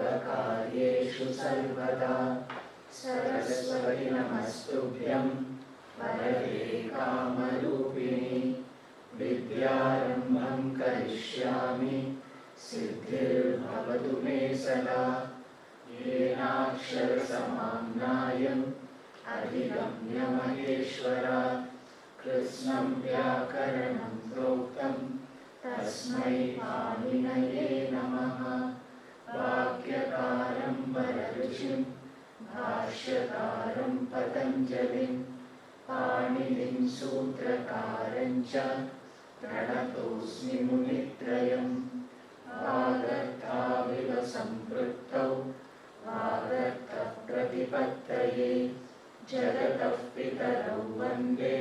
सर्वकार्येषु सर्वदा सरस्वती नमस्तुभ्यं वरदे कामरूपिणि विद्यारम्भं करिष्यामि सिद्धिर्भवतु मे सदा येनाक्षरसमाम्नायम् अधिगम्य महेश्वरात् कृत्स्नं व्याकरणं प्रोक्तं तस्मै पाणिनये नमः। वाक्यकारं वररुचिं भाष्यकारं पतञ्जलिं पाणिनिं सूत्रकारं च प्रणतोऽस्मि मुनित्रयम्। वागर्थाविव सम्पृक्तौ वागर्थप्रतिपत्तये जगतः पितरौ वन्दे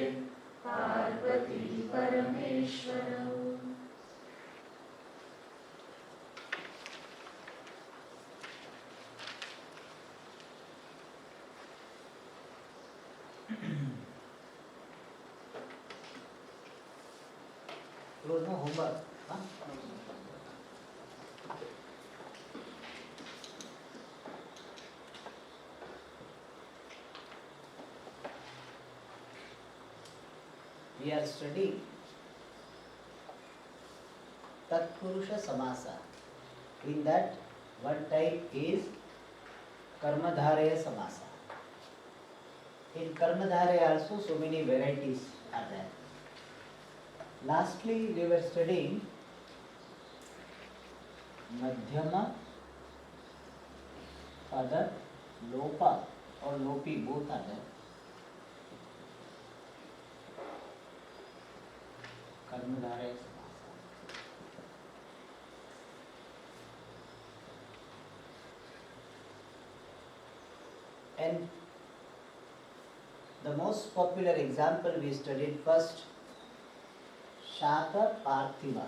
Parvati परमेश्वरौ। There was no homework. Huh? We are studying Tatpurusha Samasa. In that, one type is Karmadharaya Samasa. In Karmadharaya also so many varieties are there. Lastly, we were studying Madhyama, Pada, Lopa or Lopi, both are there. Karmadharaya Samasa. And the most popular example we studied first, Shaka Parthiva.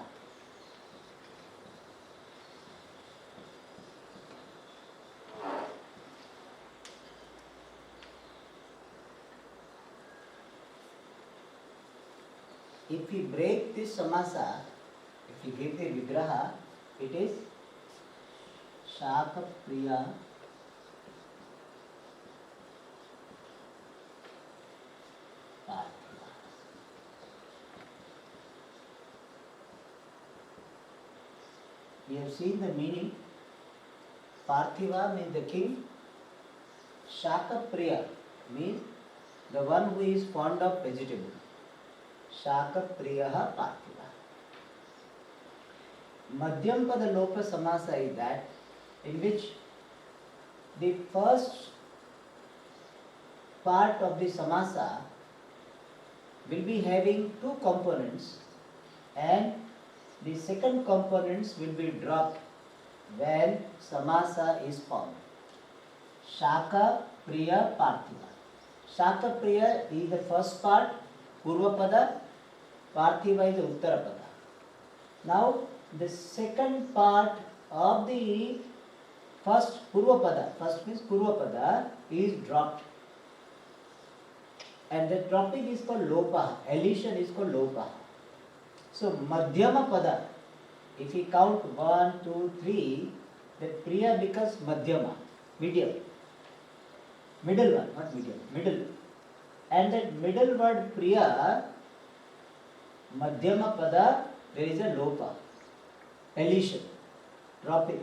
If we break this samasa, if we give the vigraha, it is Shaka Priya Parthiva. We have seen the meaning. Parthiva means the king. Shaka Priya means the one who is fond of vegetable. Shaka Priyaha Parthiva. Madhyam Pada Lopa Samasa is that in which the first part of the samasa will be having two components and the second components will be dropped when samasa is formed. Shaka Priya Parthiva. Shaka Priya is the first part, Purvapada, Parthiva is the Uttarapada. Now the second part of the first Purvapada, first means Purvapada, is dropped. And the dropping is called Lopa, elision is called Lopa. So Madhyama Pada, if we count 1, 2, 3, the Priya becomes Madhyama, medium. Middle one, not medium, middle. And that middle word Priya, Madhyama Pada, there is a Lopa, elision, dropping.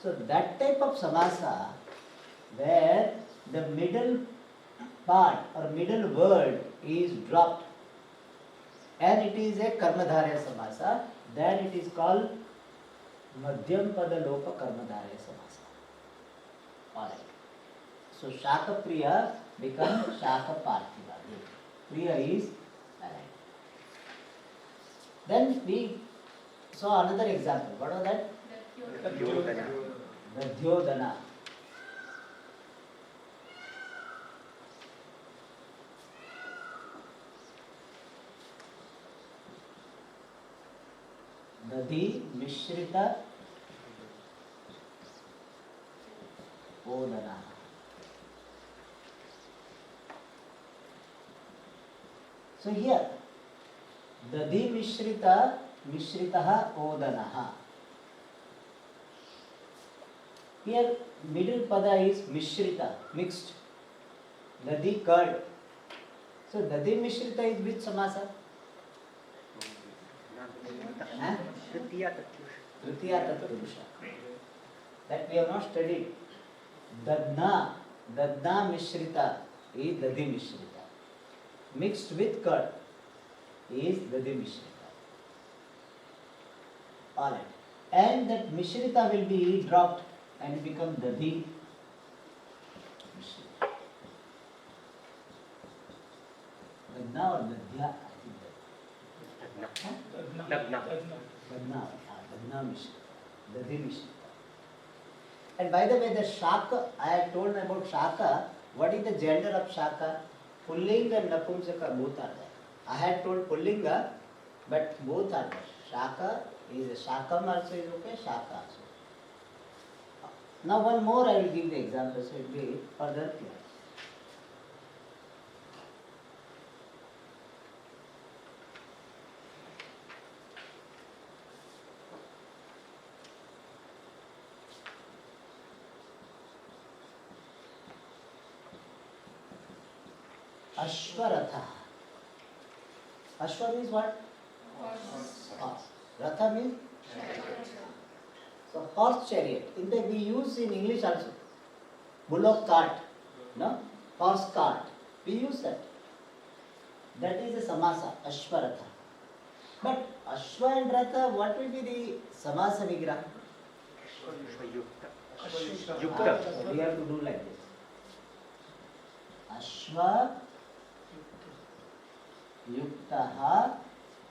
So that type of samasa where the middle part or middle word is dropped and it is a Karmadharaya samasa, then it is called Madhyam Pada Lopa Karmadharaya samasa. Alright. So Shaka Priya becomes Shaka Parthiva. Priya is alright. Then we saw another example. What was that? Dadyodana. Dadi Mishrita Odana. So here, Dadi Mishrita Mishritaha Odanaha. Here middle pada is Mishrita, mixed. Dadi curd. So Dadi Mishrita is which samasa? Huh? Tritiya Tatyusha. Tritiya Tatpurusha. That we have not studied. Dadna Mishrita is Dadi Mishrita. Mixed with curd is Dadi Mishrita. Alright. And that Mishrita will be dropped and become Dadi Mishrita. Dadna or Dadhya? I think that. Dadna. Dadna Mishrita. Dadi Mishrita. And by the way, the Shaka, I had told about Shaka. What is the gender of Shaka? Pullinga and Napumsaka both are there. I had told Pullinga, but both are there. Shaka is a Shakam also is okay, Shaka also. Now one more I will give the example, so it will be further clear. Ashwaratha. Ashwa means what? Horse. Ratha means? So horse chariot. In fact, we use in English also. Bullock cart. No? Horse cart. We use that. That is a samasa, Ashwaratha. But Ashwa and Ratha, what will be the samasa vigraha? Yukta. So we have to do like this. Ashwa Yuktaha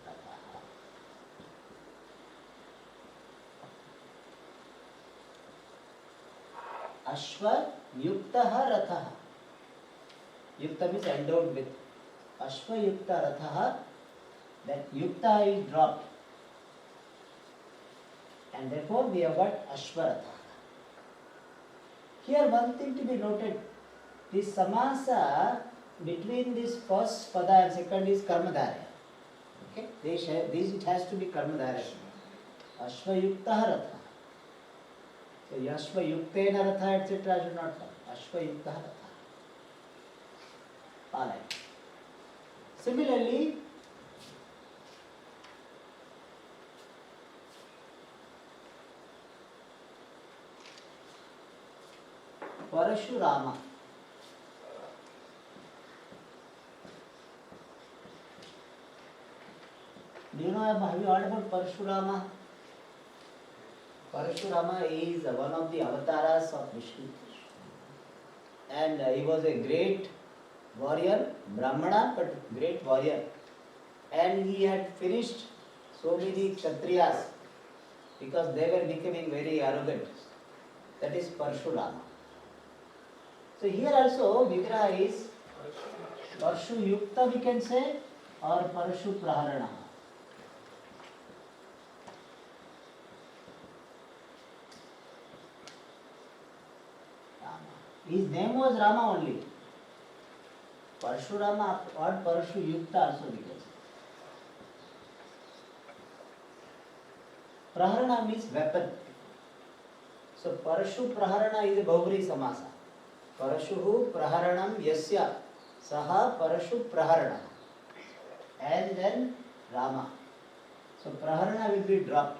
Rathaha. Ashwa Yuktaha Rathaha. Yukta means endowed with. Ashwa Yukta Rathaha. That Yukta is dropped. And therefore we have got Ashwaratha. Here one thing to be noted. This samasa between this first pada and second is karmadharya. Okay? This it has to be karmadharya. Ashvayukta ratha. So Yashvayuktena ratha etc. should not come. Ashvayukta ratha. Alright. Similarly, Parashurama. Do you know, have you heard about Parashurama? Parashurama is one of the avatars of Vishnu. And he was a great warrior, Brahmana, but great warrior. And he had finished so many Kshatriyas because they were becoming very arrogant. That is Parashurama. So here also Vigraha is Parshu Yukta we can say or Parshu Praharana. His name was Rama only. Parshurama or Parshu Yukta also we can say. Praharana means weapon. So Parshu Praharana is a Bahubri Samasa. Parashuhu Praharanam Yasya Saha Parashu Praharana. And then Rama. So Praharana will be dropped.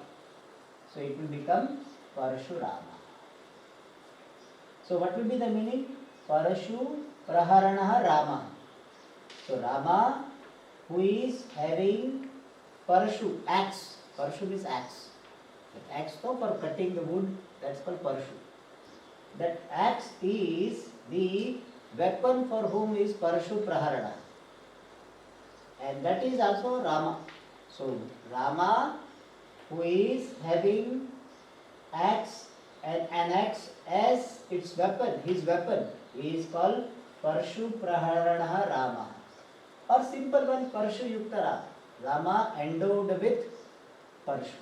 So it will become Parashurama. So what will be the meaning? Parashu Praharanaha Rama. So Rama who is having Parashu, axe. Parashu means axe. That axe for cutting the wood, that's called Parashu. That axe is the weapon for whom is Parashu Praharana. And that is also Rama. So Rama who is having axe and an axe as its weapon, his weapon is called Parshu Praharanaha Rama. Or simple one, Parshu Yukta Rama. Rama endowed with Parshu.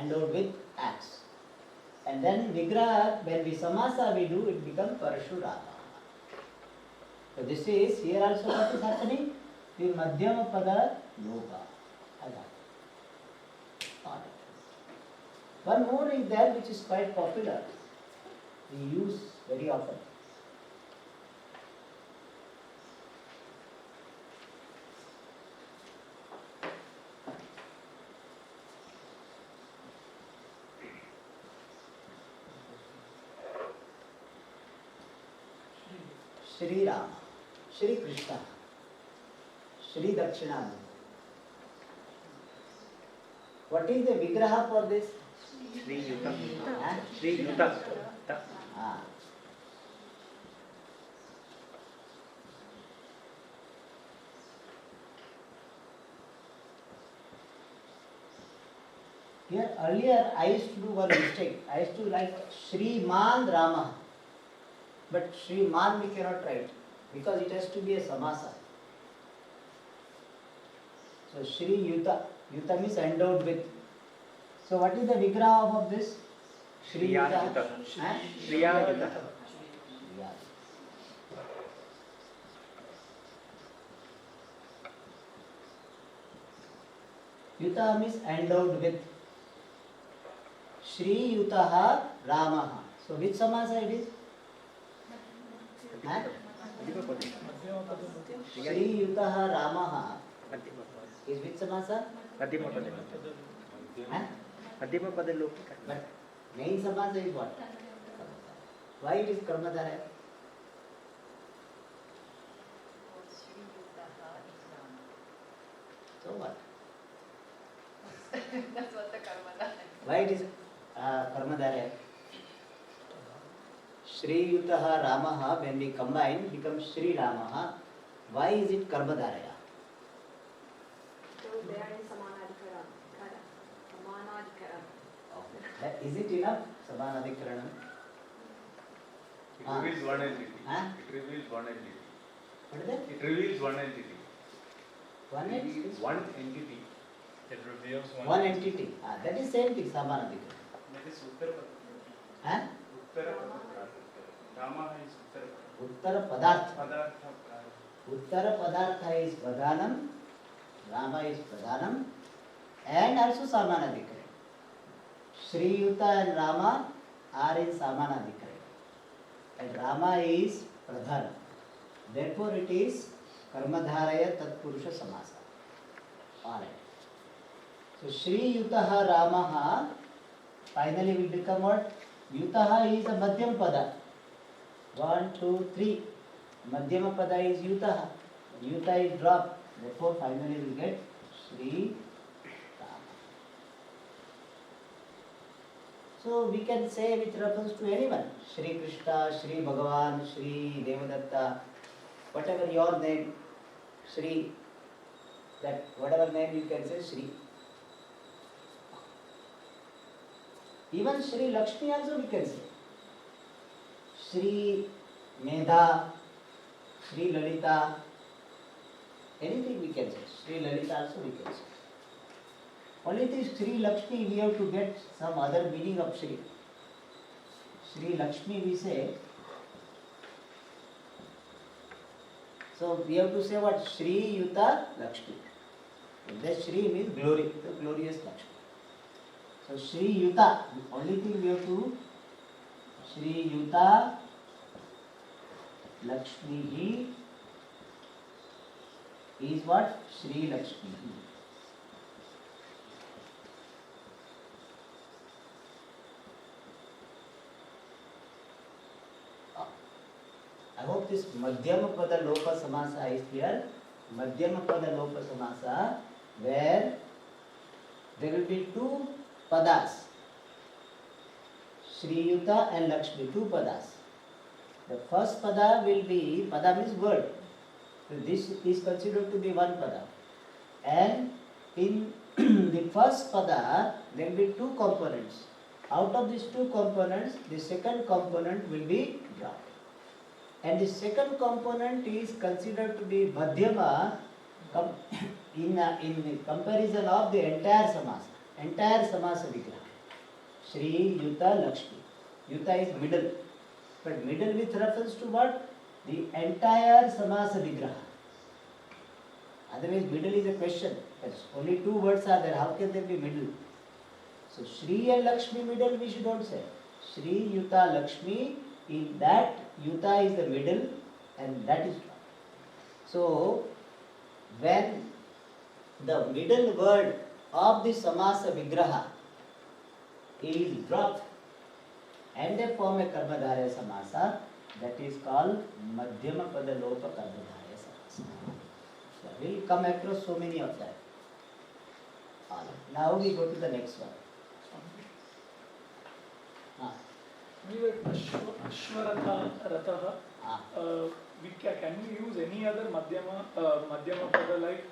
Endowed with axe. And then Vigraha, when we samasa we do, it becomes Parashurama. So this is, here also what is happening? The Madhyama Pada Yoga. One more is there which is quite popular. We use very often. Shri Rama, Shri Krishna, Shri Dakshinamurti. What is the vigraha for this? Shri Yuta. Huh? Shri Yuta. Ta. Ah. Here earlier I used to do one mistake. I used to write Shriman Rama. But Shriman we cannot write because it has to be a samasa. So Shri Yuta. Yuta means endowed with. So what is the vigraha of this? Shri Shriya Yuta. Yuta. Huh? Shriya Yuta. Yeah. Yuta means endowed with. Shri Yutaha Ramaha. So which samasa it is? Huh? Madhyama Pada. Shri Yutaha Ramaha Madhyama Pada. is which samasa? Madhyama Pada. Huh? Madhyama Pada Lokika. But main samasa is what? Why it is Karmadhara? So what? That's what the karma Why it is Karmadhara? Shri Yutaha Ramaha, when we combine, becomes Shri Ramaha. Why is it Karmadharaya? So they are in Samanadhikaram. Samanadhikaram. Okay. Is it enough? Samanadhikaranam? It reveals one entity. Huh? It reveals one entity. What is that? It reveals one entity. One entity? One entity. It reveals One entity. That is same thing, Samanadhikaranam. That is Uttara Huh? Rama is Uttara Uttara Padartha. Padartha. Uttara Padartha is Pradhanam, Rama is Pradhanam, and also Samanadhikaranam. Shri Yuta and Rama are in Samanadhikaranam. And Rama is Pradhanam. Therefore it is Karmadharaya Tatpurusha Samasa. Alright. So Shri Yutaha Ramaha finally will become what? Yutaha is a Madhyam Pada. 1, 2, 3. Madhyama Pada is Yutaha. Yuta is dropped. Therefore finally we get Shri Rama. So we can say with reference to anyone. Shri Krishna, Shri Bhagavan, Shri Devadatta, whatever your name, Shri, that whatever name you can say, Shri. Even Shri Lakshmi also we can say. Shri Medha, Shri Lalita, anything we can say. Shri Lalita also we can say. Only this Shri Lakshmi we have to get some other meaning of Shri. Shri Lakshmi we say. So we have to say what? Shri Yuta Lakshmi. That Shri means glory, the glorious Lakshmi. So Shri Yuta, the only thing we have to Shri Yuta Lakshmi is what? Shri Lakshmi. I hope this Madhyama Pada Lopa Samasa is clear. Madhyama Pada Lopa Samasa, where there will be two padas, Shri Yuta and Lakshmi, two padas. The first pada will be, pada means word. So this is considered to be one pada. And in the first pada, there will be two components. Out of these two components, the second component will be dropped. And the second component is considered to be Madhyama in the comparison of the entire samasa vigraha. Shri Yuta Lakshmi. Yuta is middle. But middle with reference to what? The entire samasa vigraha. Otherwise middle is a question. Yes. Only two words are there. How can there be middle? So Shri and Lakshmi middle we should not say. Shri, Yuta, Lakshmi, in that Yuta is the middle and that is dropped. So when the middle word of the Samasa Vigraha is dropped and they form a Karmadharya Samasa, that is called Madhyama Padalopa Karmadharya Samasa. So we will come across so many of that. Now we go to the next one. Ashwaratha, Ratha, can we use any other Madhyama pada like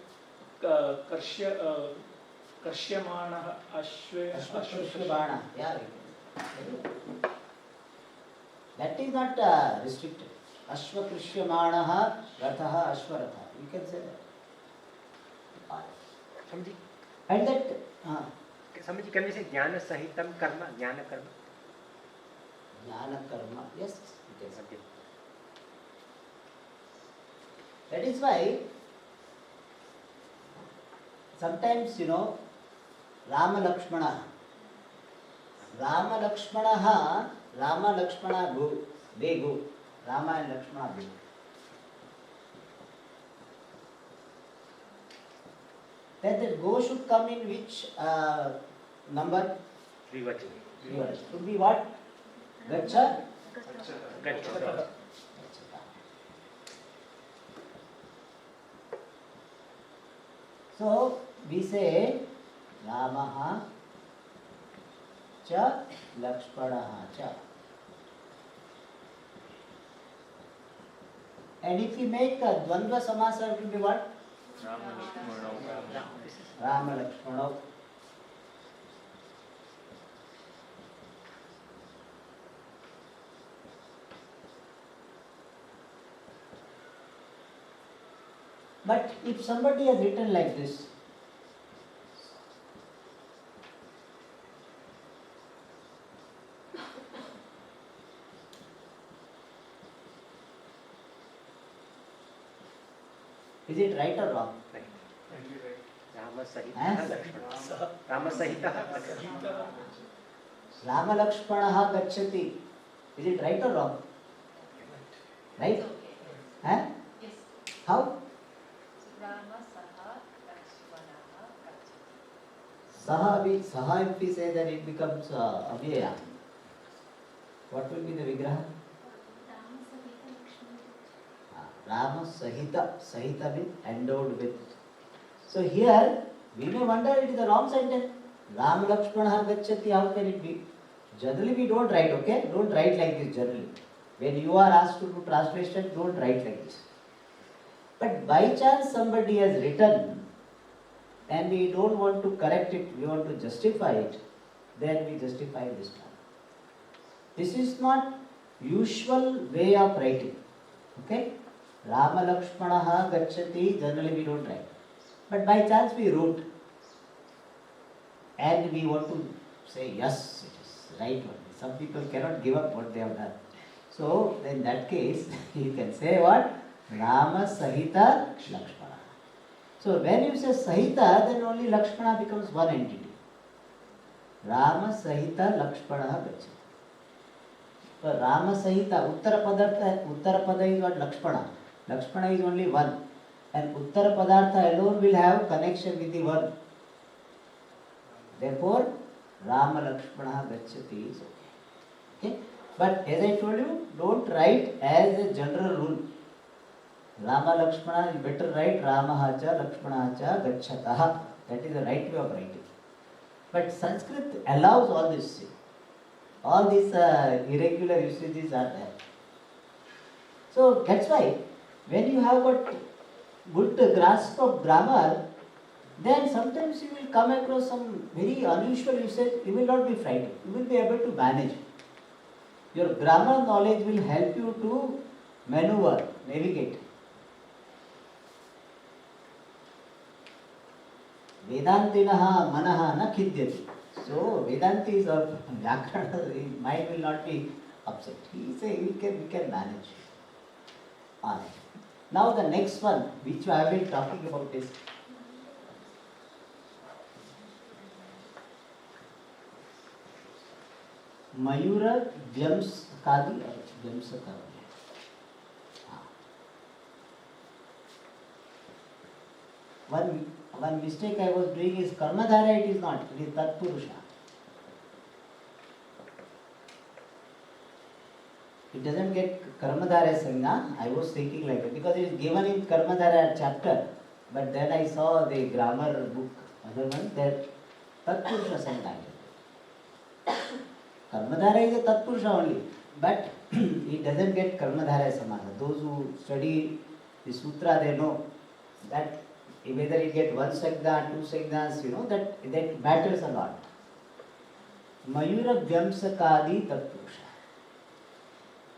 Karshyamana, Ashwashribana. Yeah, that is not restricted. Ashwakrishyamanaha, Rathaha, Ashwaratha. You can say that. Swamiji, And that, Swamiji, can we say Jnana Sahitam Karma, Jnana Karma? Jnana Karma. Yes, you can say. Okay. That is why sometimes, Rama Lakshmana. Rama Lakshmana, they go. Rama and Lakshmana go. Then the go should come in which number? Trivachani. Should be what? Gacha? Gachata. So we say Ramaha cha Lakshmanaha cha. And if we make a Dvandva Samasa, it will be what? Rama Lakshmana. But if somebody has written like this, is it right or wrong? Right. Rama Huh? Sahita Lakshmana. Rama Sahita Lakshmana. Rama Lakshmanaha gacchati. Is it right or wrong? Right? Huh? Yes. How? Rama Saha Lakshmanaha Gacchati. Saha, if we say that it becomes avyaya. What will be the vigraha? Rama Sahita. Sahita means endowed with. So here we may wonder it is the wrong sentence. Ram Lakshmana Gacchati, how can it be? Generally we don't write, okay? Don't write like this generally. When you are asked to do translation, don't write like this. But by chance somebody has written and we don't want to correct it, we want to justify it, then we justify this one. This is not usual way of writing. Okay? Rama Lakshmanaha Gacchati, generally we don't write. But by chance we wrote and we want to say yes, it is right one. Some people cannot give up what they have done. So in that case you can say what? Rama Sahita Lakshmana. So when you say Sahita, then only Lakshmana becomes one entity. Rama Sahita Lakshmana Gacchati. So Rama Sahita, Uttara Padartha is what? Lakshmana. Lakshmana is only one. And Uttara Padartha alone will have connection with the one. Therefore, Rama Lakshmana Gacchati is okay. Okay? But as I told you, don't write as a general rule. Rama Lakshmana, you better write Ramahacha Lakshmanacha Gacchataha. That is the right way of writing. But Sanskrit allows all this. All these irregular usages are there. So that's why when you have got good grasp of grammar, then sometimes you will come across some very unusual usage. You will not be frightened. You will be able to manage. Your grammar knowledge will help you to maneuver, navigate. Vedantinaha manaha na khidyati. So Vedanti is of Vyakarana, his mind will not be upset. He say we can manage. Alright. Now the next one which I have been talking about is Mayura Vyamskadi or Vyamsaka. One mistake I was doing is Karmadhara, it is not, it is Tatpurusha. It doesn't get Karmadhara Sangha. I was thinking like that because it is given in Karmadhara chapter, but then I saw the grammar book, other one, that Tatpurusha Sangha. Karmadhara is a Tatpurusha only, but it doesn't get Karmadhara Samana. Those who study the sutra, they know that whether it get one sagna, two sagnas, that matters a lot. Mayura Vyamsakadi Tatpurusha.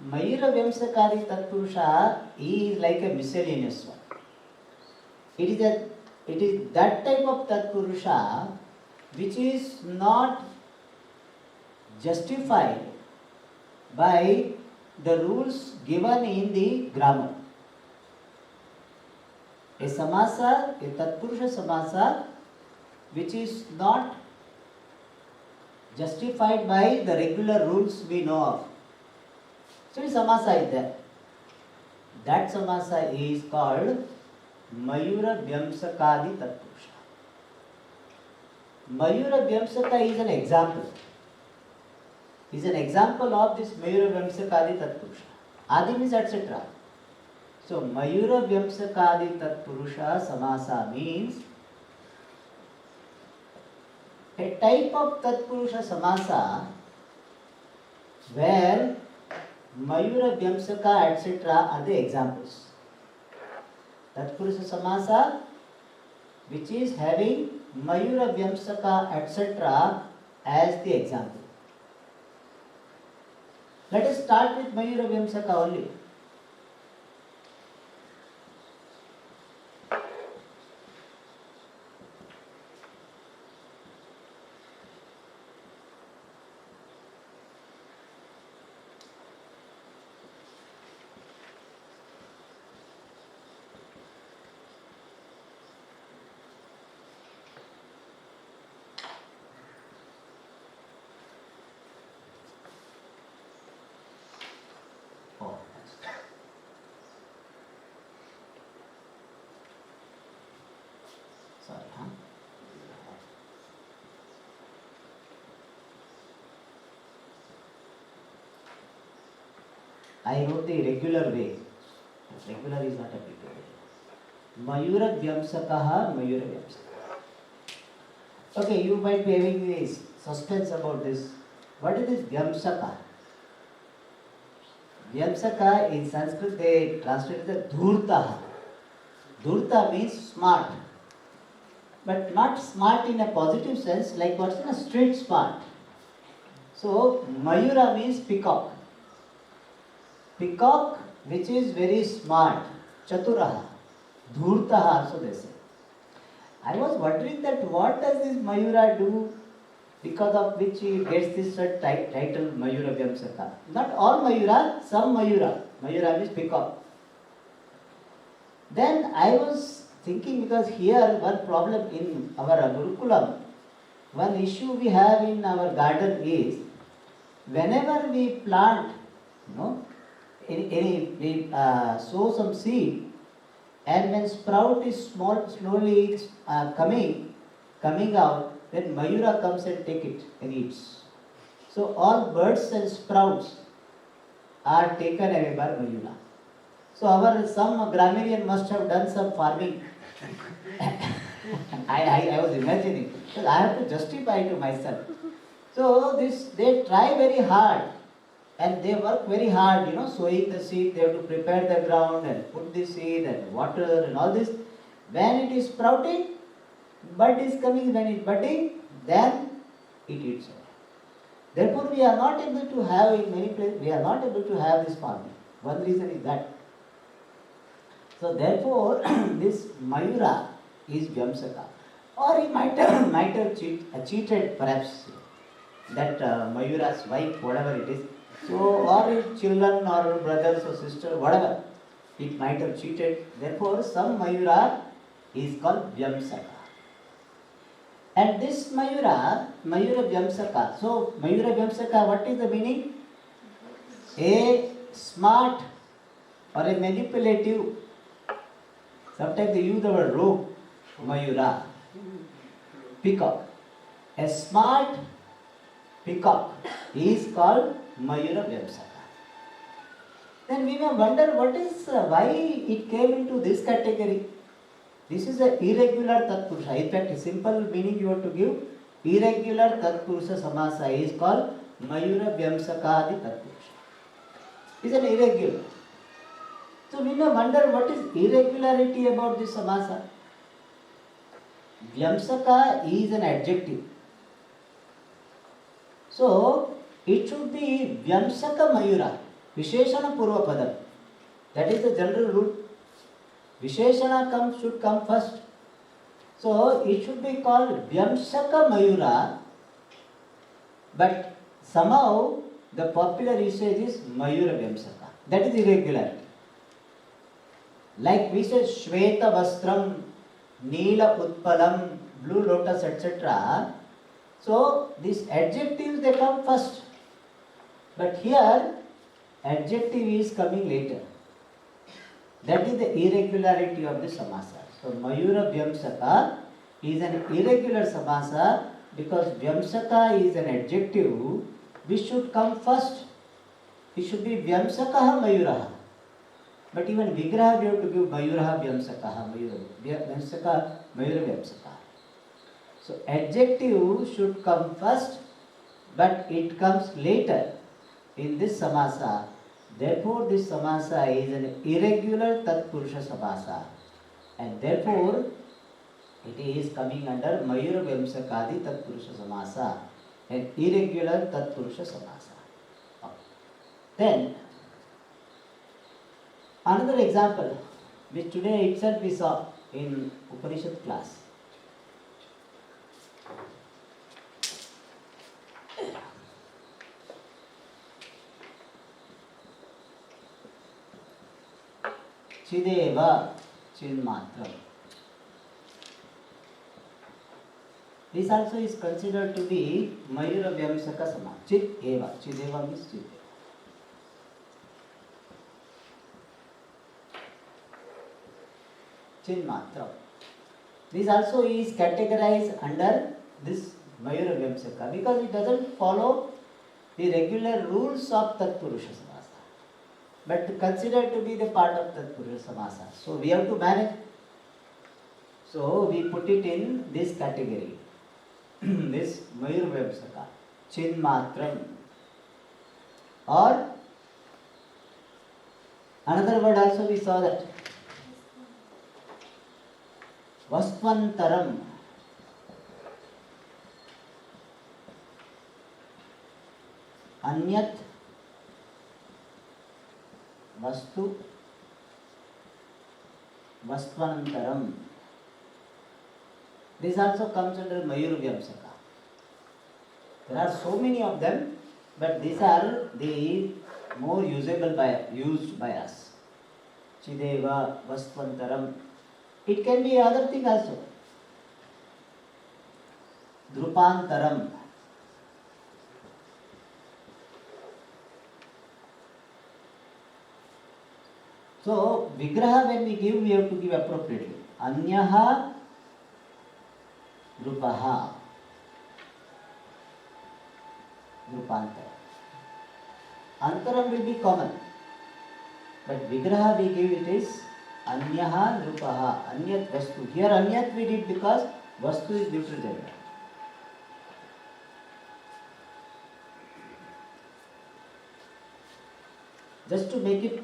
Mayura Vyamsakadi Tatpurusha is like a miscellaneous one. It is that type of Tatpurusha which is not justified by the rules given in the grammar. A samasa, a Tatpurusha samasa, which is not justified by the regular rules we know of. So, samasa is there. That samasa is called Mayura Vyamsakadi Tatpurusha. Mayura Vyamsaka is an example. Is an example of this Mayura Vyamsakadi Tatpurusha. Adi means etc. So, Mayura Vyamsakadi Tatpurusha Samasa means a type of Tatpurusha Samasa where Mayura Vyamsaka etc. are the examples. Tatpurusha Samasa which is having Mayura Vyamsaka etc. as the example. Let us start with Mayura Vyamsaka only. I wrote the regular way. Regular is not applicable. Mayura Vyamsakaha, Mayura Vyamsaka. Okay, you might be having this suspense about this. What is this Vyamsaka? Vyamsaka in Sanskrit they translate the Dhurtaha. Dhurta means smart. But not smart in a positive sense, like what's in a street smart. So, Mayura means peacock. Peacock which is very smart, Chaturaha, Dhurtaha also they say. I was wondering that what does this Mayura do because of which he gets this title Mayura Vyamsaka. Not all Mayura, some Mayura. Mayura means peacock. Then I was thinking because here one problem in our Gurukulam, one issue we have in our garden is whenever we plant, we sow some seed, and when sprout is slowly coming out, then Mayura comes and take it and eats. So all birds and sprouts are taken away by Mayura. So some grammarian must have done some farming. I was imagining, because I have to justify to myself. So they try very hard. And they work very hard, sowing the seed, they have to prepare the ground and put the seed and water and all this. When it is sprouting, bud is coming, when it is budding, then it eats it. Therefore, we are not able to have in many places, we are not able to have this farming. One reason is that. So therefore, this Mayura is Vyamsaka. Or he might have cheated perhaps that Mayura's wife, whatever it is. So, or his children or brothers or sisters, whatever, it might have cheated. Therefore, some Mayura is called Vyamsaka. And this Mayura Vyamsaka. So Mayura Vyamsaka, what is the meaning? A smart or a manipulative. Sometimes they use the word rogue, Mayura, peacock. A smart peacock is called Mayura Vyamsaka. Then we may wonder why it came into this category. This is an irregular Tatpurusha. In fact, a simple meaning you have to give. Irregular Tatpurusha Samasa is called Mayura Vyamsakadi Tatpurusha. It's an irregular. So we may wonder what is irregularity about this Samasa. Vyamsaka is an adjective. So it should be Vyamsaka Mayura, Visheshana Purva Padam. That is the general rule. Visheshana should come first. So it should be called Vyamsaka Mayura, but somehow the popular usage is Mayura Vyamsaka. That is irregularity. Like we say Shweta Vastram, Neela Utpalam, Blue Lotus, etc. So these adjectives they come first. But here adjective is coming later. That is the irregularity of the samasa. So Mayura Vyamsaka is an irregular samasa because Vyamsaka is an adjective which should come first. It should be Vyamsakaha Mayuraha. But even Vigraha we have to give Mayuraha Vyamsakaha Vyamsaka Mayura Vyamsaka. So adjective should come first, but it comes later in this samasa. Therefore, this samasa is an irregular Tatpurusha samasa, and therefore it is coming under Mayura Vyamsakadi Tatpurusha samasa, an irregular Tatpurusha samasa. Then, another example, which today itself we saw in Upanishad class. Chideva Chinmatram. This also is considered to be Mayura Vyamsaka Sama. Chid Eva. Chideva means Chid. Chinmatram. This also is categorized under this Mayura Vyamsaka because it doesn't follow the regular rules of Tatpurusha Samasa, but considered to be the part of Tatpurusha Samasa. So we have to manage. So we put it in this category. This Mayura Vyamsaka. Chinmatram. Or another word also we saw that. Vastvantaram. Anyat Vastu Vastvantaram. This also comes under Mayura Vyamsaka. There are so many of them, but these are the more used by us. Chideva, Vastvantaram. It can be other thing also. Drupantaram. So, Vigraha when we give, we have to give appropriately. Anyaha Drupaha. Drupantara. Antaram will be common. But Vigraha we give it is Anyaha Drupaha. Anyat Vastu. Here Anyat we did because Vastu is neutral gender. Just to make it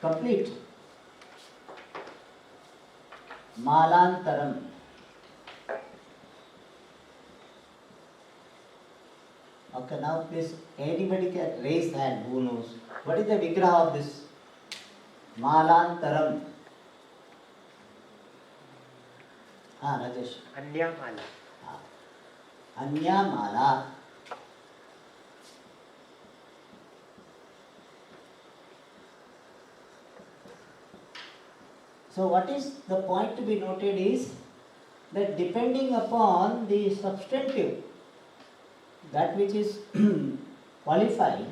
complete. Malantaram. Okay, now please anybody can raise hand who knows. What is the Vigraha of this? Malantaram. Rajesh. Anyamala. Anyamala. So what is the point to be noted is that depending upon the substantive, that which is qualified,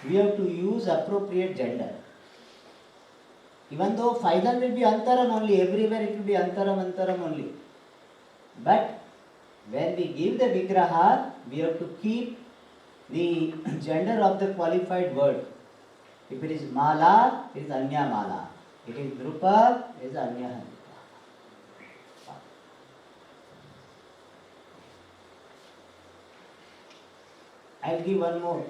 we have to use appropriate gender. Even though final will be antaram only, everywhere it will be antaram only. But when we give the vigraha, we have to keep the gender of the qualified word. If it is mala, it is anya mala. It is drupa, it is anya drupa. I'll give one more.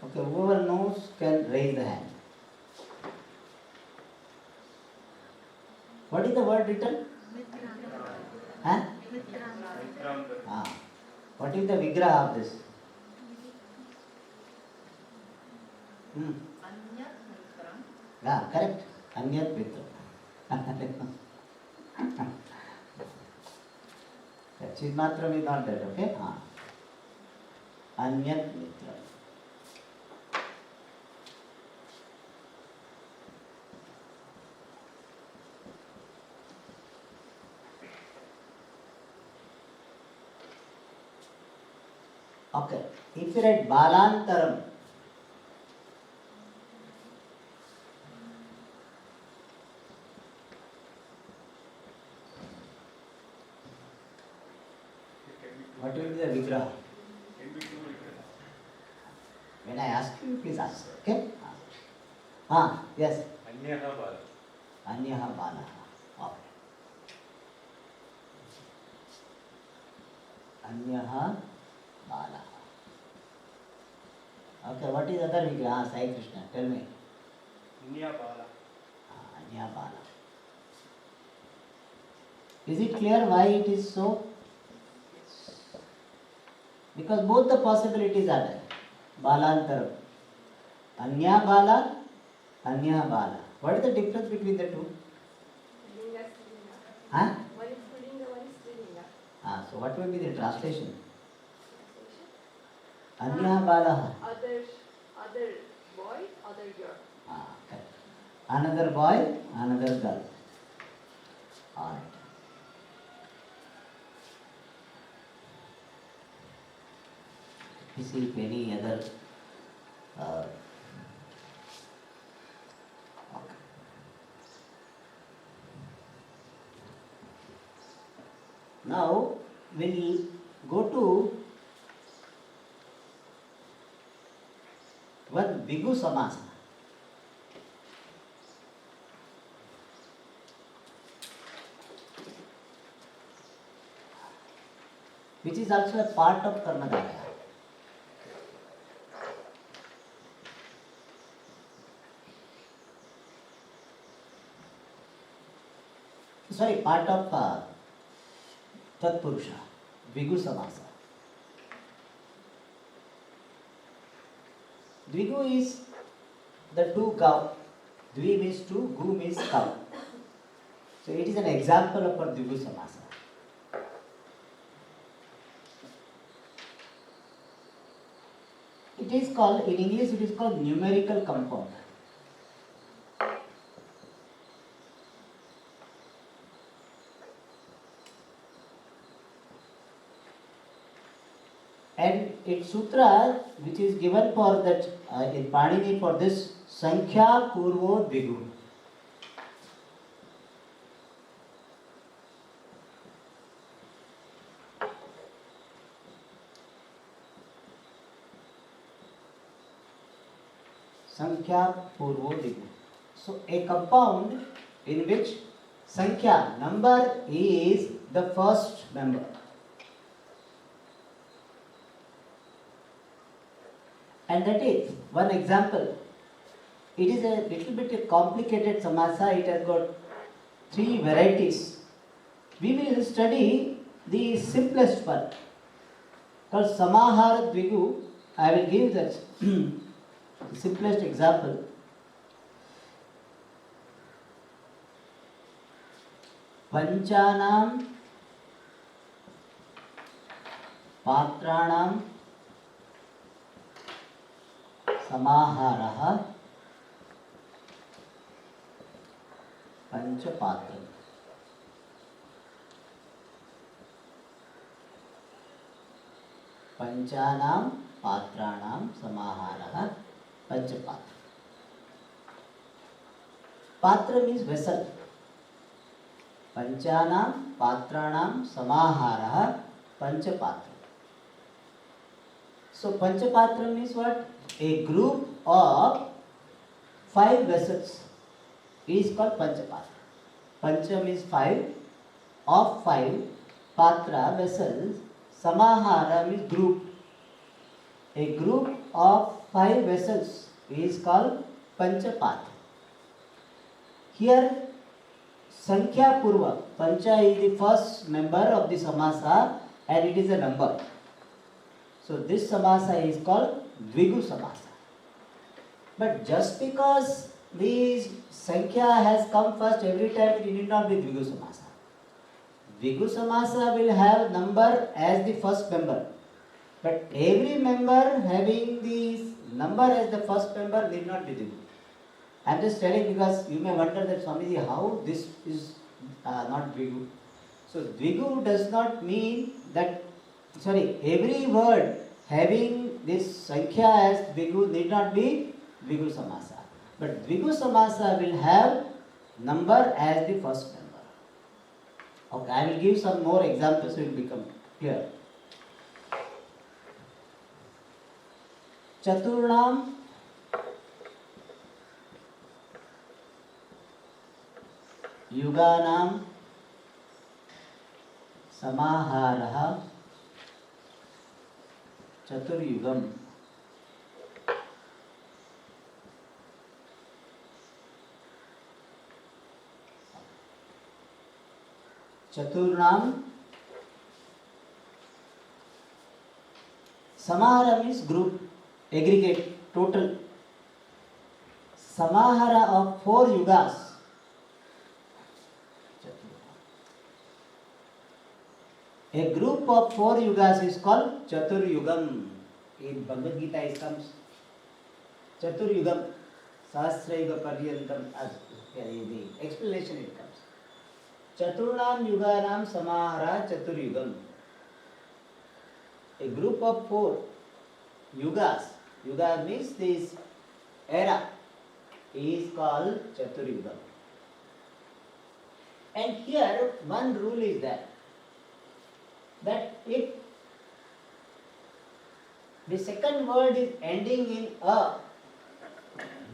Okay, whoever knows can raise the hand. What is the word written? Huh? Ah. What is the vigraha of this? Yeah, correct. Anyat Mitra. Chidmatram is not that, okay? Anyat Mitra. Okay, if you write balantaram, what will be the vigraha? When I ask you, please answer, okay? Yes. Anyaha bala. Anyaha bala. Okay. Anyaha bala. Okay, what is other vigraha? Sai Krishna, tell me. Anya Bala. Anya bala. Is it clear why it is so? Because both the possibilities are there. Balantaram. Anya bala, anya bala. What is the difference between the two? Linga, Strilinga. Huh? One is Pulinga, one is Strilinga. So what will be the translation? Translation? Anya bala. Other boy, other girl. Okay. Another boy, another girl. Alright. You see if any other okay. Now we'll go to one Bhigu Samasa. Which is also a part of Karmadaya. Sorry, part of Tatpurusha, Dvigu Samasa. Dvigu is the two cow. Dvi means two, gu means cow. So it is an example of a Dvigu Samasa. It is called, in English it is called numerical compound. And its sutra which is given for that in Panini for this Sankhya Purvo Dvigu. Sankhya Purvo Dvigu. So a compound in which Sankhya number is the first member. And that is one example. It is a little bit a complicated samasa. It has got three varieties. We will study the simplest one called Samahara Dvigu. I will give that simplest example. Panchanam Patranam समाहारः पंचपात्रम्। पंचानां पात्राणां समाहारः पंचपात्र। पात्र means vessel. पंचानां पात्राणां समाहारः पंचपात्र. So panchapatra means what? A group of 5 vessels is called panchapatra. Pancha means 5, of 5, patra vessels, samahara means group. A group of 5 vessels is called panchapatra. Here Sankhya Purva, Pancha is the first member of the samasa and it is a number. So this samasa is called Dvigu samasa. But just because the Sankhya has come first every time, it need not be Dvigu samasa. Dvigu samasa will have number as the first member. But every member having the number as the first member need not be Dvigu. I am just telling because you may wonder that Swamiji, how this is not Dvigu. So Dvigu does not mean that, every word having this Sankhya as Dvigu need not be Dvigu samasa. But Dvigu samasa will have number as the first member. Okay, I will give some more examples so it will become clear. Chaturnam युगानां समाहारः चतुर्युगम्। चतुर्णाम samahara means group, aggregate, total. Samahara of 4 yugas. A group of 4 yugas is called Chaturyugam. In Bhagavad Gita it comes Chaturyugam, Sahasra Yuga Paryantam, as the explanation it comes. Chaturnam Yuganam Samahara Chaturyugam. A group of 4 yugas, yuga means this era, is called Chaturyugam. And here one rule is that if the second word is ending in a,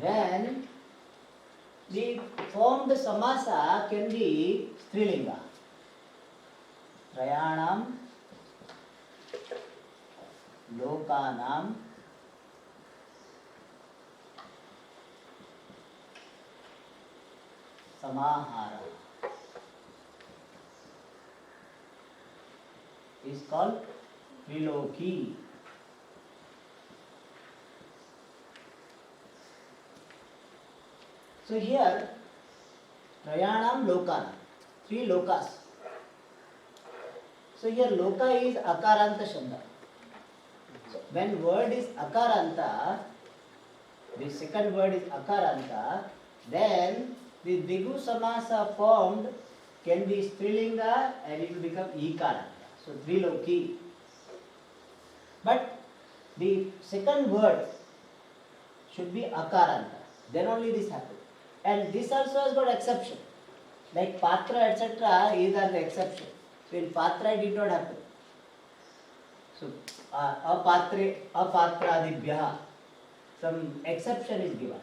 then the formed samasa can be Strilinga. Trayanam Lokanam Samahara is called Triloki. So here Trayanam Lokanam, 3 lokas. So here loka is akaranta shabda. So when word is akaranta, the second word is akaranta, then the Dvigu samasa formed can be Strilinga and it will become Ikaranta. So Triloki. But the second word should be akaranta. Then only this happens. And this also has got exception. Like patra etc. is an exception. So in patra it did not happen. So apatradibhyaha, some exception is given.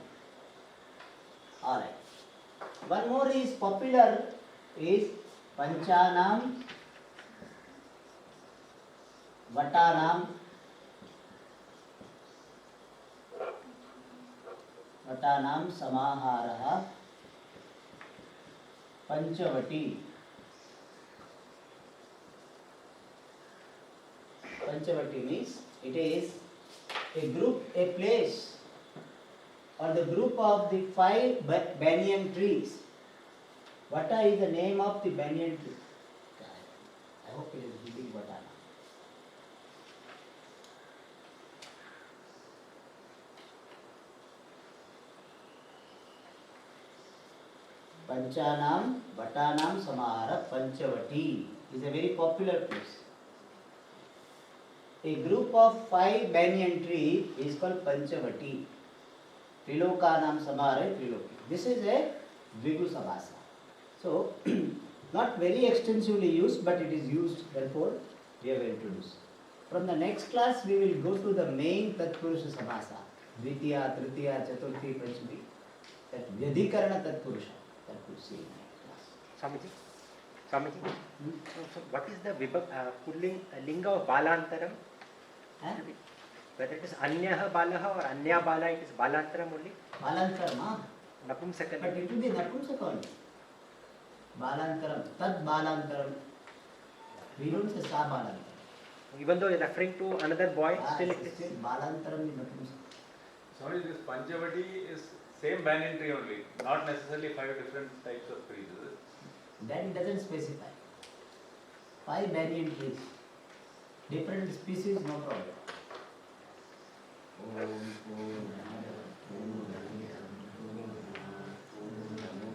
Alright. One more is popular is Panchanam Vatanam Samaharaha Panchavati. Panchavati means it is a group, a place or the group of the 5 banyan trees. Vata is the name of the banyan tree. I hope it is reading Vatana. Panchanam Vatanam Samara Panchavati is a very popular place. A group of 5 banyan tree is called Panchavati. Trilokanam Samara Triloki. This is a Dvigu Samasa. So, not very extensively used, but it is used, therefore we have introduced. From the next class, we will go to the main Tatpurusha Samasa. Dvitiya, Tritiya, Chaturthi, Panchami. That Vyadhikarana Tatpurusha. That we'll see in next class. Swamiji, so what is the pulling linga of balantaram? Huh? Whether it is anyaha balaha or anya bala, it is balantaram only? Balantaram, Napumsakali. but it will be Napumsaka only. Balantaram, Tad Balantaram. We don't say Sa Balantaram. Even though you're referring to another boy, still it is. Still Balantaram is Napumsaka. Swami, this Panchavati is same banyan tree only, not necessarily 5 different types of trees. Is it? That it doesn't specify. 5 banyan trees. Different species, no problem.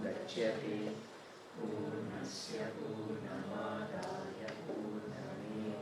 गच्छति पूर्णस्य पूर्णमादाय पूर्णमेवावशिष्यते